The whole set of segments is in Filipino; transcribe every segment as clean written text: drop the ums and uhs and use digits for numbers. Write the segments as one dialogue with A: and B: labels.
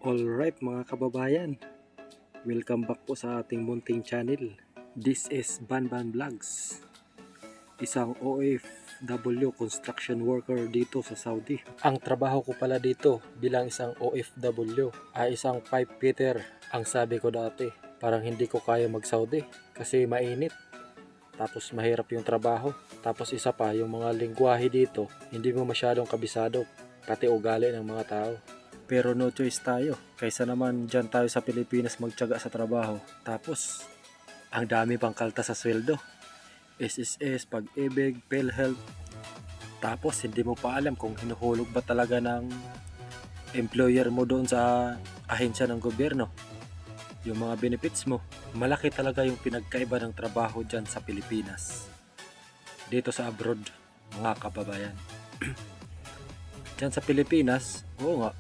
A: Alright mga kababayan, welcome back po sa ating munting channel. This is Banban Vlogs, isang OFW construction worker dito sa Saudi. Ang trabaho ko pala dito bilang isang OFW ay isang pipe fitter. Ang sabi ko dati, parang hindi ko kaya mag-Saudi kasi mainit. Tapos mahirap yung trabaho. Tapos isa pa, yung mga lingwahe dito, hindi mo masyadong kabisado, pati ugali ng mga tao. Pero no choice tayo, kaysa naman dyan tayo sa Pilipinas magtiyaga sa trabaho. Tapos, ang dami pang kaltas sa sweldo. SSS, Pag-ibig, PhilHealth. Tapos, hindi mo pa alam kung hinuhulog ba talaga ng employer mo doon sa ahensya ng gobyerno. Yung mga benefits mo. Malaki talaga yung pinagkaiba ng trabaho dyan sa Pilipinas. Dito sa abroad, mga kababayan. Dyan sa Pilipinas, oo nga,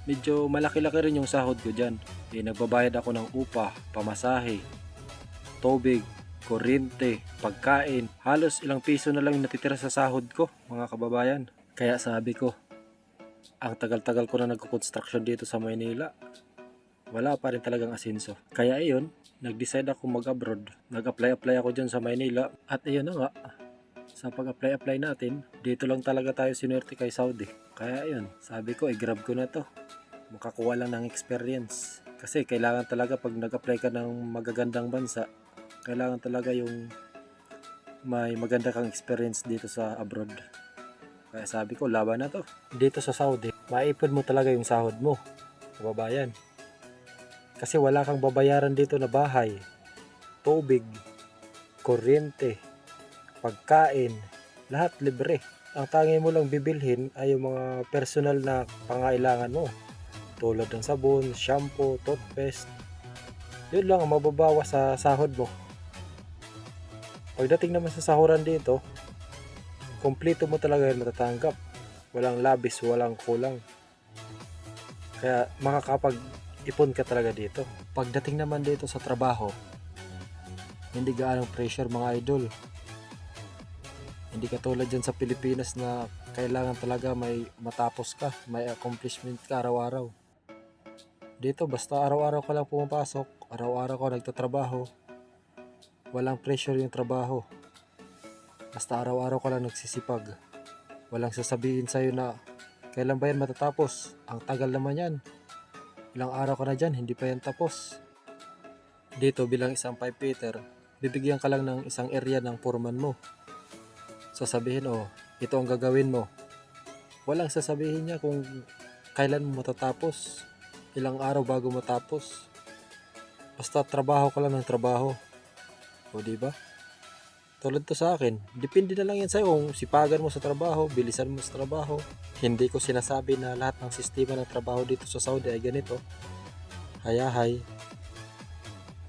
A: medyo malaki-laki rin yung sahod ko dyan. Nagbabayad ako ng upa, pamasahe, tubig, kuryente, pagkain. Halos ilang piso na lang yung natitira sa sahod ko, mga kababayan. Kaya sabi ko, ang tagal-tagal ko na nagko-construction dito sa Maynila, wala pa rin talagang asenso. Kaya ayun, nag-decide ako mag-abroad. Nag-apply ako dyan sa Maynila. At ayun na nga, sa pag-apply natin, dito lang talaga tayo sinuwerte kay Saudi. Kaya ayun, sabi ko, i-grab ko na to. Makakuha lang ng experience. Kasi kailangan talaga pag nag-apply ka ng magagandang bansa, kailangan talaga yung may maganda kang experience dito sa abroad. Kaya sabi ko, laban na to. Dito sa Saudi, maipon mo talaga yung sahod mo, kababayan. Kasi wala kang babayaran dito na bahay, tubig, kuryente, pagkain, lahat libre. Ang tangi mo lang bibilhin ay yung mga personal na pangailangan mo. Tulad ng sabon, shampoo, toothpaste. Yun lang ang mababawa sa sahod mo. Pagdating naman sa sahuran dito, kompleto mo talaga yung matatanggap. Walang labis, walang kulang. Kaya makakapag-ipon ka talaga dito. Pagdating naman dito sa trabaho, hindi gaanong pressure mga idol. Hindi katulad dyan sa Pilipinas na kailangan talaga may matapos ka, may accomplishment ka araw-araw. Dito basta araw-araw ka lang pumapasok, araw-araw ka nagtatrabaho. Walang pressure yung trabaho. Basta araw-araw ka lang nagsisipag. Walang sasabihin sa'yo na kailan ba yan matatapos? Ang tagal naman yan. Ilang araw ka na dyan, hindi pa yan tapos. Dito bilang isang pipe fitter, bibigyan ka lang ng isang area ng foreman mo. Sasabihin, oh, ito ang gagawin mo. Walang sasabihin niya kung kailan mo matatapos, ilang araw bago matapos. Basta trabaho ka lang ng trabaho. O diba? Tulad to sa akin, depende na lang yan sa'yo kung sipagan mo sa trabaho, bilisan mo sa trabaho. Hindi ko sinasabi na lahat ng sistema ng trabaho dito sa Saudi ay ganito. Hayahay.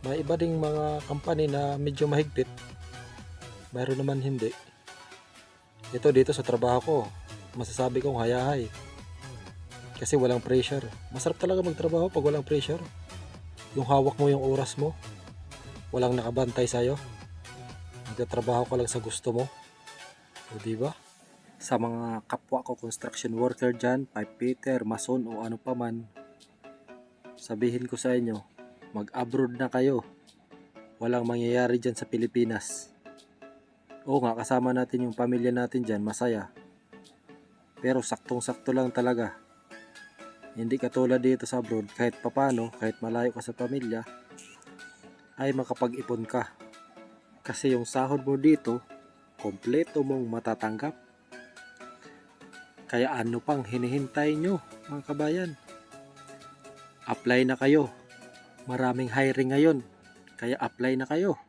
A: May iba ding mga company na medyo mahigpit. Mayroon naman hindi. Ito dito sa trabaho ko, masasabi kong hayahay. Kasi walang pressure. Masarap talaga magtrabaho pag walang pressure. Yung hawak mo yung oras mo. Walang nakabantay sa'yo. Magtatrabaho ka lang sa gusto mo. O diba? Sa mga kapwa ko construction worker dyan, pipe fitter, mason o ano pa man, sabihin ko sa inyo, mag-abroad na kayo. Walang mangyayari dyan sa Pilipinas. Oo nga, kasama natin yung pamilya natin dyan, masaya. Pero saktong-sakto lang talaga. Hindi katulad dito sa abroad, kahit papano, kahit malayo ka sa pamilya, ay makapag-ipon ka. Kasi yung sahod mo dito, kompleto mong matatanggap. Kaya ano pang hinihintay nyo, mga kabayan? Apply na kayo. Maraming hiring ngayon, kaya apply na kayo.